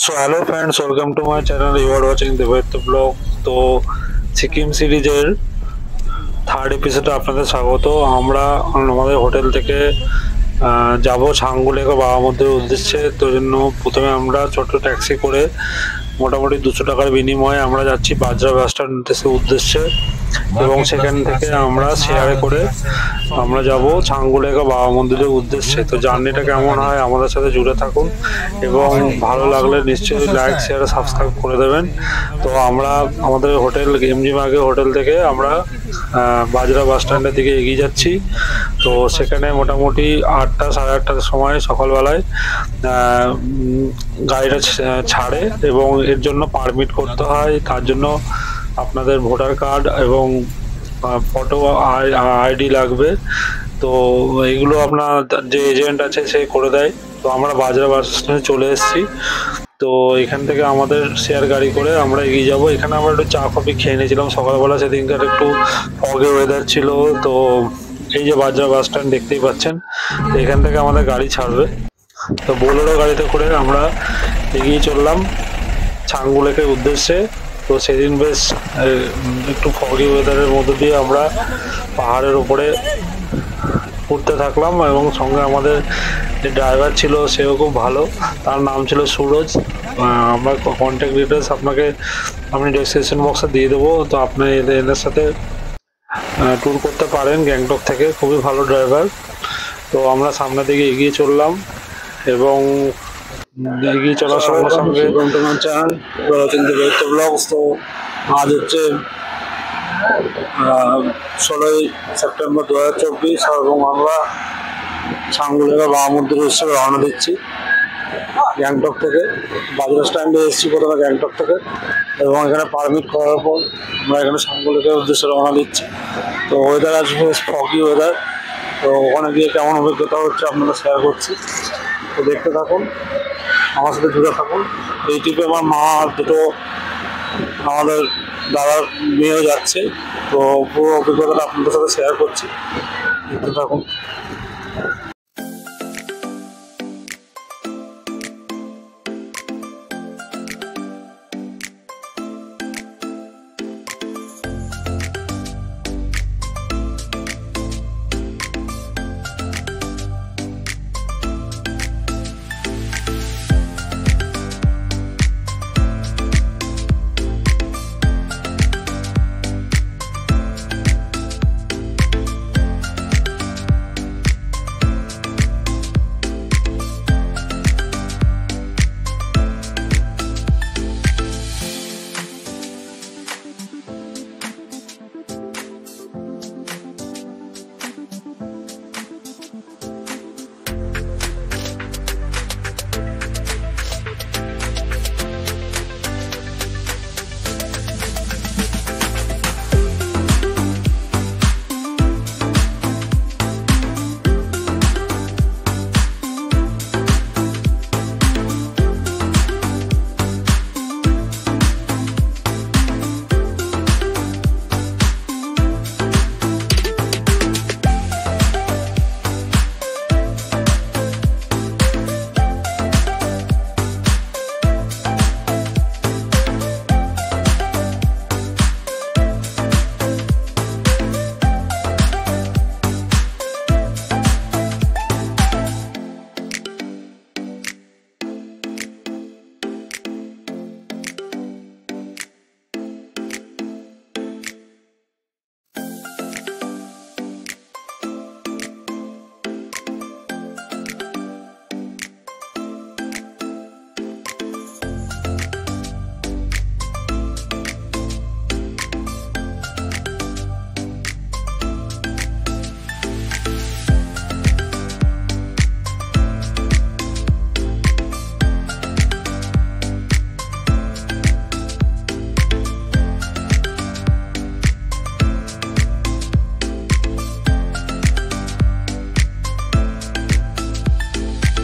So hello friends, welcome to my channel. You are watching the Devaitya Vlog. তো সিকিম সিরিজের third এপিসোডে আপনাদের স্বাগত। আমরা আমাদের হোটেল থেকে যাব ছাঙ্গুলেখা বাবা মন্দিরের উদ্দেশ্যে। তো জন্য প্রথমে আমরা ছোট ট্যাক্সি করে মোটামুটি 200 টাকার বিনিময়ে আমরা যাচ্ছি বাজরা বাস স্ট্যান্ডের উদ্দেশ্যে এবং সেখান থেকে আমরা শেয়ারে করে আমরা যাব ছাঙ্গুলেখা বাবা মন্দিরের উদ্দেশ্যে। তো জার্নিটা কেমন হয় আমাদের সাথে জুড়ে থাকুন এবং ভালো লাগলে নিশ্চয়ই লাইক শেয়ার সাবস্ক্রাইব করে দেবেন। তো আমরা আমাদের হোটেল এমজি মার্গে হোটেল থেকে আমরা বাজরা বাস স্ট্যান্ডের দিকে এগিয়ে যাচ্ছি। তো সেখানে মোটামুটি 8টা সাড়ে 8টার সময় সকালবেলায় গাড়িটা ছাড়ে এবং এর জন্য পারমিট করতে হয়। তার জন্য আপনাদের ভোটার কার্ড এবং ফটো আইডি লাগবে। তো এগুলো আপনার যে এজেন্ট আছে সে করে দেয়। তো আমরা বাজরা বাস স্ট্যান্ডে চলে এসেছি। তো এখান থেকে আমাদের শেয়ার গাড়ি করে আমরা এগিয়ে যাব। এখানে আমরা একটু চা কফি খেয়ে নিয়েছিলাম সকালবেলা, সেদিনকার একটু ফগে ওয়েদার ছিল। তো এই যে বাজরা বাস স্ট্যান্ড দেখতেই পাচ্ছেন, এখান থেকে আমাদের গাড়ি ছাড়বে। তো বোলেরো গাড়িতে করে আমরা এগিয়ে চললাম ছাঙ্গুলেখার উদ্দেশ্যে। তো সেদিন বেশ একটু ফগি ওয়েদারের মধ্যে দিয়ে আমরা পাহাড়ের উপরে উঠতে থাকলাম এবং সঙ্গে আমাদের যে ড্রাইভার ছিল সেও খুব ভালো, তার নাম ছিল সুরজ। আমরা কন্ট্যাক্ট ডিটেলস আপনি ডেসক্রিপশন বক্সে দিয়ে দেবো। তো আপনি এদের সাথে ট্যুর করতে পারেন গ্যাংটক থেকে, খুবই ভালো ড্রাইভার। তো আমরা সামনের দিকে এগিয়ে চললাম এবং এগিয়ে চলার সঙ্গে সঙ্গে ব্লগস। তো আজ হচ্ছে 16ই সেপ্টেম্বর 2024 এবং আমরা ছাঙ্গুলেখা বাবা মন্দিরের উৎসবে রওনা দিচ্ছি গ্যাংটক থেকে। বাজরা স্ট্যান্ডে এসেছি প্রথমে গ্যাংটক থেকে এবং এখানে পারমিট করার পর আমরা এখানে ছাঙ্গুলেখার উদ্দেশ্যে রওনা দিচ্ছি। তো ওয়েদার আজ বেশ ফগি ওয়েদার। তো ওখানে গিয়ে কেমন অভিজ্ঞতা হচ্ছে আপনারা শেয়ার করছি। তো দেখতে থাকুন, আমার সাথে জুড়ে থাকুন। এই ট্রিপে আমার মা আর দুটো আমাদের দাদার মেয়েও যাচ্ছে। তো পুরো অভিজ্ঞতাটা আপনাদের সাথে শেয়ার করছি, দেখতে থাকুন।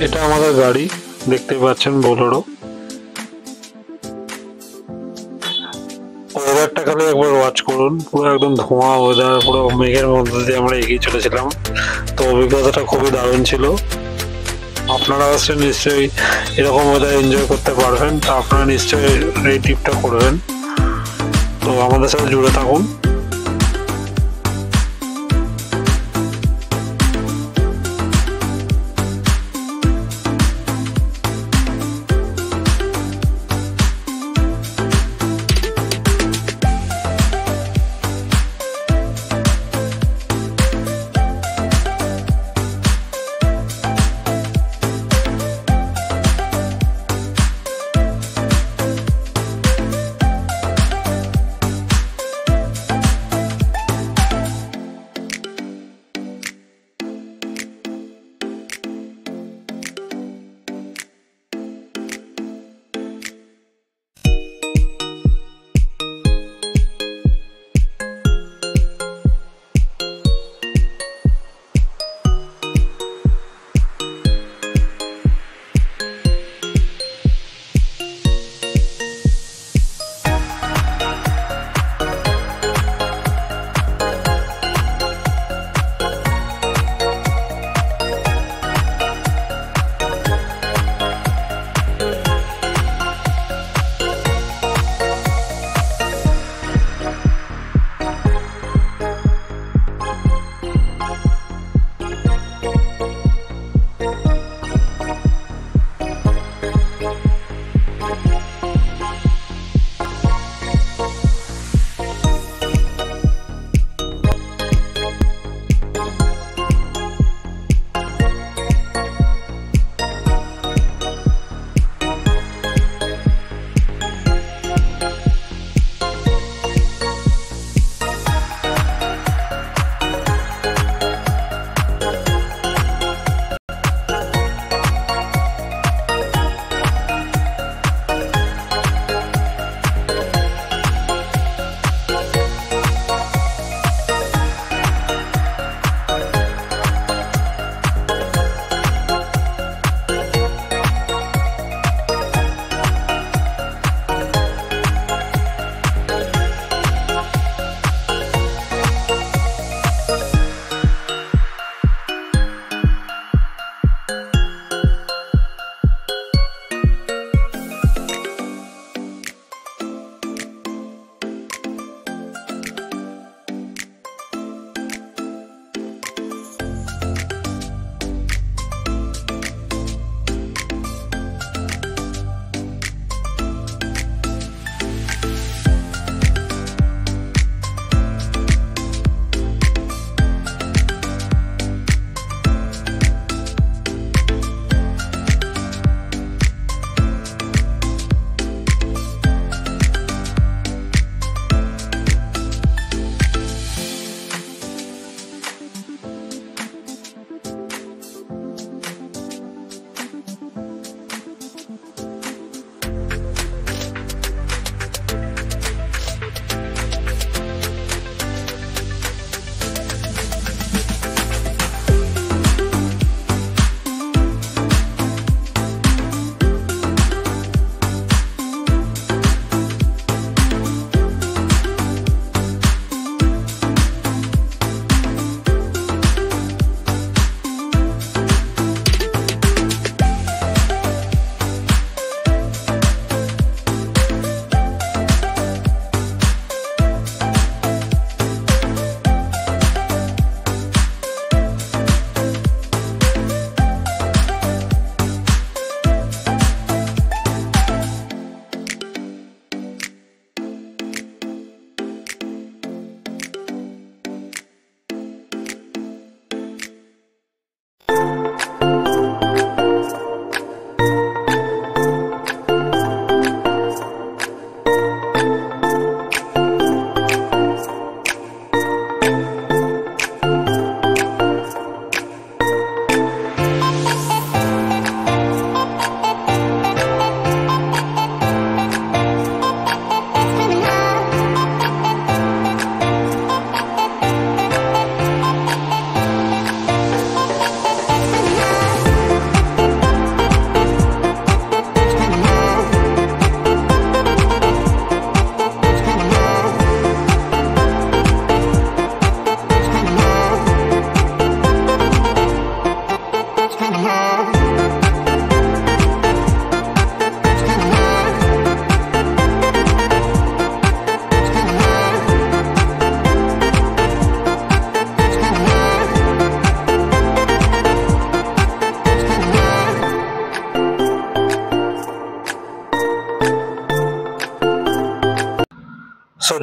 এটা আমাদের গাড়ি, দেখতে পাচ্ছেন বোলেরো। ওয়েদারটা খালি একবার ওয়াচ করুন, পুরো একদম ধোঁয়া ওয়েদার, পুরো মেঘের মধ্যে দিয়ে আমরা এগিয়ে চলেছিলাম। তো অভিজ্ঞতাটা খুবই দারুণ ছিল। আপনারা আসলে নিশ্চয়ই এরকম ওয়েদার এনজয় করতে পারবেন। তো আপনারা নিশ্চয়ই এই ট্রিপটা করবেন। তো আমাদের সাথে জুড়ে থাকুন।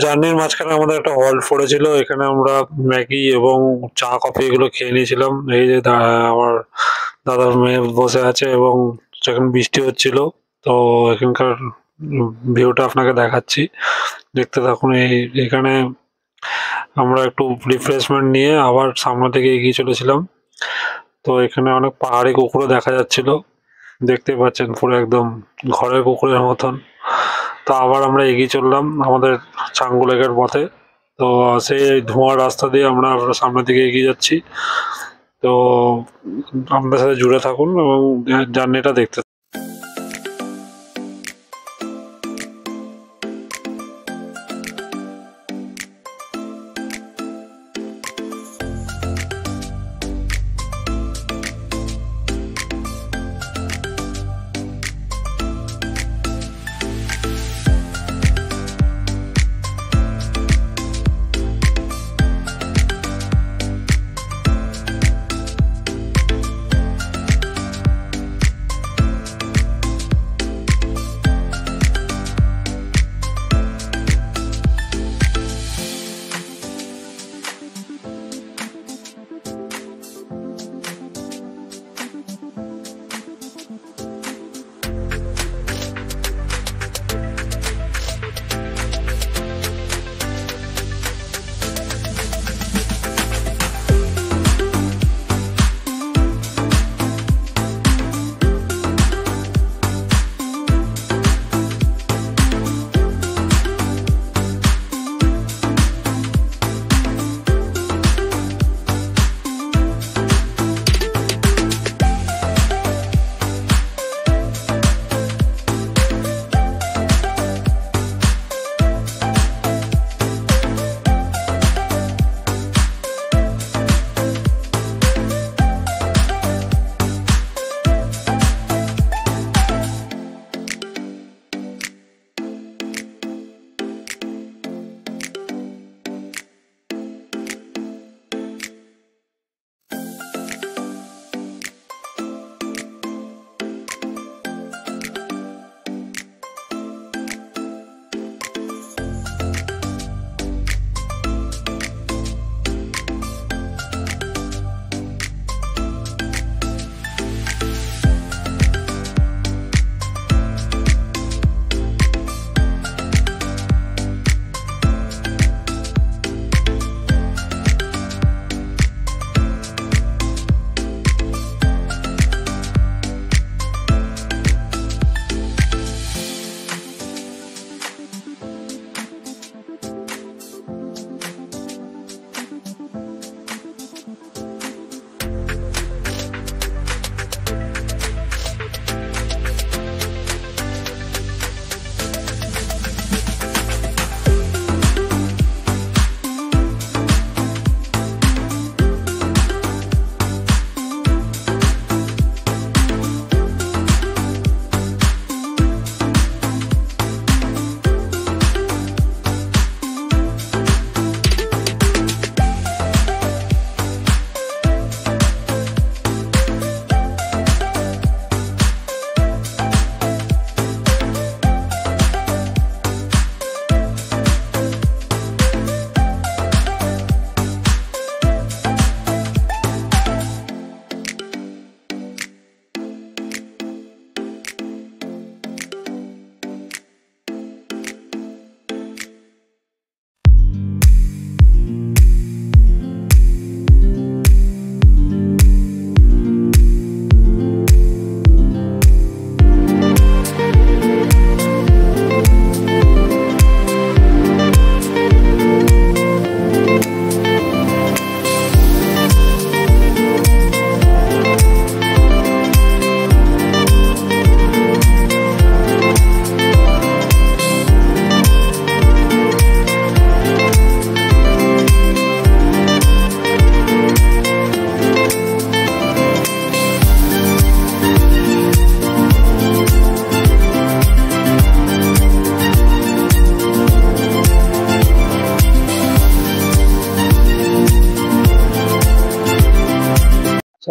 জার্নির মাঝখানে আমাদের একটা হল্ট পড়েছিল, এখানে আমরা ম্যাগি এবং চা কফি এগুলো খেয়ে নিয়েছিলাম। এই যে আমার দাদার মেয়ে বসে আছে এবং সেখানে বৃষ্টি হচ্ছিল। তো এখানকার ভিউটা আপনাকে দেখাচ্ছি, দেখতে থাকুন। এখানে আমরা একটু রিফ্রেশমেন্ট নিয়ে আবার সামনে থেকে এগিয়ে চলেছিলাম। তো এখানে অনেক পাহাড়ি কুকুরও দেখা যাচ্ছিল, দেখতে পাচ্ছেন পুরো একদম ঘরের কুকুরের মতন। তো আবার আমরা এগিয়ে চললাম আমাদের চাঙ্গু লেকের পথে। তো সেই ধোঁয়ার রাস্তা দিয়ে আমরা সামনের দিকে এগিয়ে যাচ্ছি। তো আমাদের সাথে জুড়ে থাকুন এবং জার্নিটা দেখতে।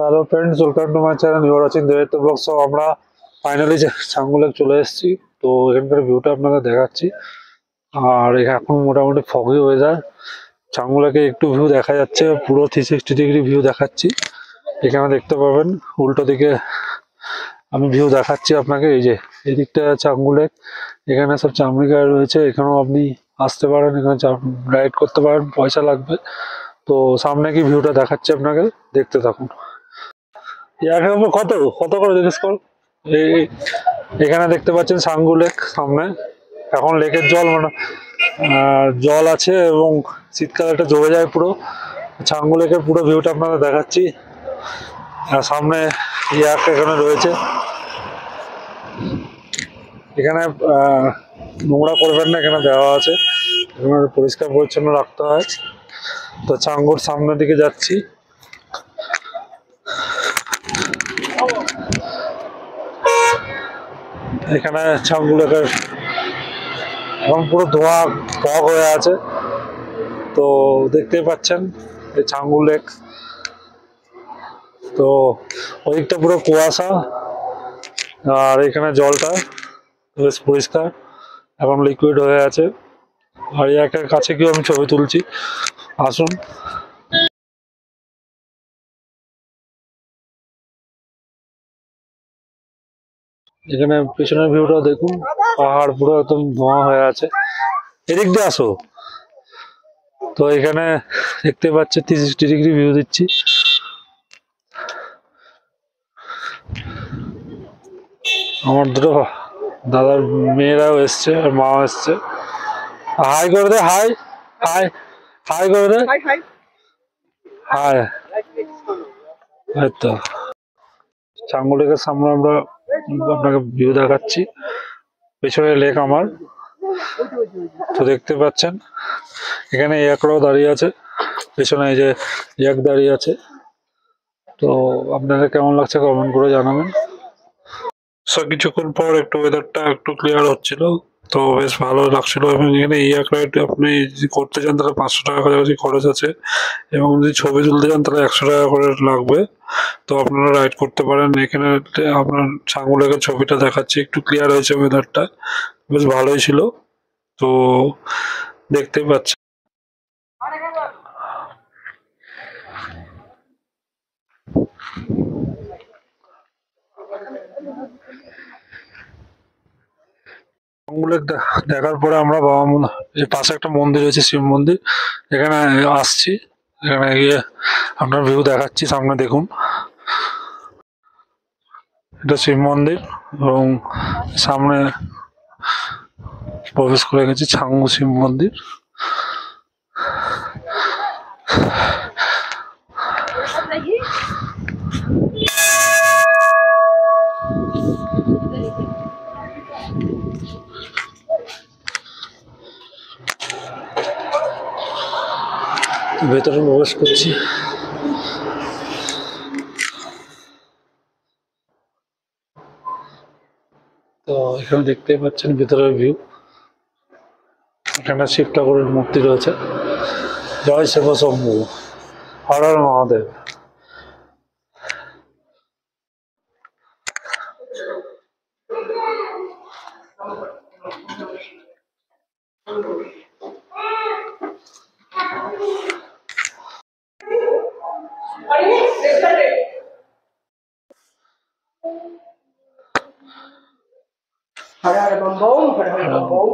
Hello friends, welcome to my channel, you are watching Debaditya vlog. So আমরা ফাইনালি চাঙ্গু লেক চলে এসেছি। তো এখানকার ভিউটা আপনাদের দেখাচ্ছি। আর এখন মোটামুটি ফগি ওয়েদার। চাঙ্গু লেকে একটু ভিউ দেখা যাচ্ছে, পুরো 360 ডিগ্রি ভিউ দেখাচ্ছি। এখানে দেখতে পাবেন উল্টো দিকে আমি ভিউ দেখাচ্ছি আপনাকে। এই যে এই দিকটা চাঙ্গু লেক, এখানে সব চামড়ি গাড়ি রয়েছে, এখানেও আপনি আসতে পারেন, এখানে রাইড করতে পারেন, পয়সা লাগবে। তো সামনে কি ভিউটা দেখাচ্ছি আপনাকে, দেখতে থাকুন। কত কত করে জিজ্ঞেস কর। এখানে দেখতে পাচ্ছেন চাঙ্গু লেক সামনে। এখন লেকের জল মানে জল আছে এবং শীতকালে এটা জমে যায় পুরো। চাঙ্গু লেকের পুরো ভিউটা আপনাদের দেখাচ্ছি। সামনে ইয়াক এখানে রয়েছে। এখানে নোংরা করবেন না, এখানে দেওয়া আছে, এখানে পরিষ্কার পরিচ্ছন্ন রাখতে হয়। তো চাঙ্গুর সামনের দিকে যাচ্ছি। এখানে চাঙ্গু লেকের এখন পুরো ধোঁয়া ফগ হয়ে আছে। তো দেখতেই পাচ্ছেন এই চাঙ্গু লেক। তো ওইদিকটা পুরো কুয়াশা, আর এখানে জলটা বেশ পরিষ্কার, এখন লিকুইড হয়ে আছে। আর ইয়াকের কাছে গিয়ে আমি ছবি তুলছি, আসুন। এখানে পিছনের ভিউটা দেখুন, পাহাড় পুরো একদম ধোঁয়া হয়ে আছে। এদিক দিয়ে আসো। তো এখানে দেখতে পাচ্ছি 360 ডিগ্রি ভিউ দিচ্ছি। আমার দুটো দাদার মেয়েরাও এসছে আর মাও এসছে। হাই করে দে, হাই হাই হাই করে দে, হাই। তো চাঙ্গু লেকের সামনে আমরা আপনাকে ভিউ দেখাচ্ছি, পেছনে লেক আমার। তো দেখতে পাচ্ছেন এখানে ইয়াকরাও দাঁড়িয়ে আছে, পেছনে এই যে ইয়াক দাঁড়িয়ে আছে। তো আপনাদের কেমন লাগছে কমেন্ট করে জানাবেন। কিছুক্ষণ পর একটু ওয়েদারটা একটু ক্লিয়ার হচ্ছিল, তো বেশ ভালো লাগছিল। এবং এখানে ইয়াক রাইড আপনি যদি করতে চান তাহলে 500 টাকা কাছাকাছি খরচ আছে, এবং যদি ছবি তুলতে চান তাহলে 100 টাকা করে লাগবে। তো আপনারা রাইড করতে পারেন। এখানে আপনার চাঙ্গু লেকের ছবিটা দেখাচ্ছি, একটু ক্লিয়ার হয়েছে, ওয়েদারটা বেশ ভালোই ছিল। তো দেখতেই পাচ্ছেন। চাঙ্গু লেক দেখার পরে আমরা এই পাশে একটা মন্দির রয়েছে, শিব মন্দির, এখানে আসছি। এখানে গিয়ে আপনার ভিউ দেখাচ্ছি, সামনে দেখুন, এটা শিব মন্দির। এবং সামনে প্রবেশ করে গেছি চাঙ্গু শিব মন্দির। ভেতরে প্রবেশ করছি। তো এখানে দেখতেই পাচ্ছেন ভেতরের ভিউ। এখানে শিব ঠাকুরের মূর্তি রয়েছে। জয় Shiva Shambhu, Har Har Mahadev. Hare Hare Bam Bam, Hare Hare Bam Bam.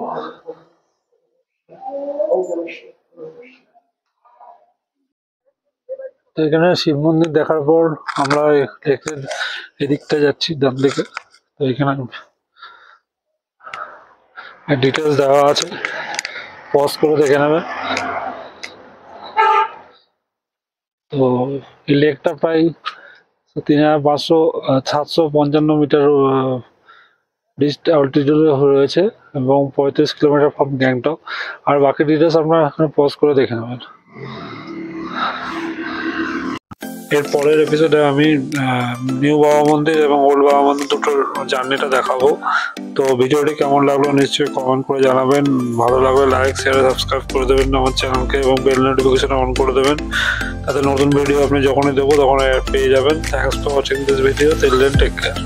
তো এখানে শিব মন্দির দেখার পর আমরা লেকের এদিকটা যাচ্ছি, ডান দিকে। তো এখানে ডিটেলস দেওয়া আছে, পজ করে দেখে নেবে। তো এই লেকটা প্রায় 3500-755 মিটার অল্টিটিউডে রয়েছে, এবং 35 কিলোমিটার ফ্রম গ্যাংটক। আর বাকি ডিটেলস আপনারা এখানে পজ করে দেখে নেবেন। এর পরের এপিসোডে আমি নিউ বাবা মন্দির এবং ওল্ড বাবা মন্দির দুটোর জার্নিটা দেখাবো। তো ভিডিওটি কেমন লাগলো নিশ্চয়ই কমেন্ট করে জানাবেন। ভালো লাগলে লাইক, শেয়ার, সাবস্ক্রাইব করে দেবেন আমার চ্যানেলকে, এবং বেল নোটিফিকেশন অন করে দেবেন, তাতে নতুন ভিডিও আপনি যখনই দেবো তখন পেয়ে যাবেন। Thanks for watching this video. Till then take care.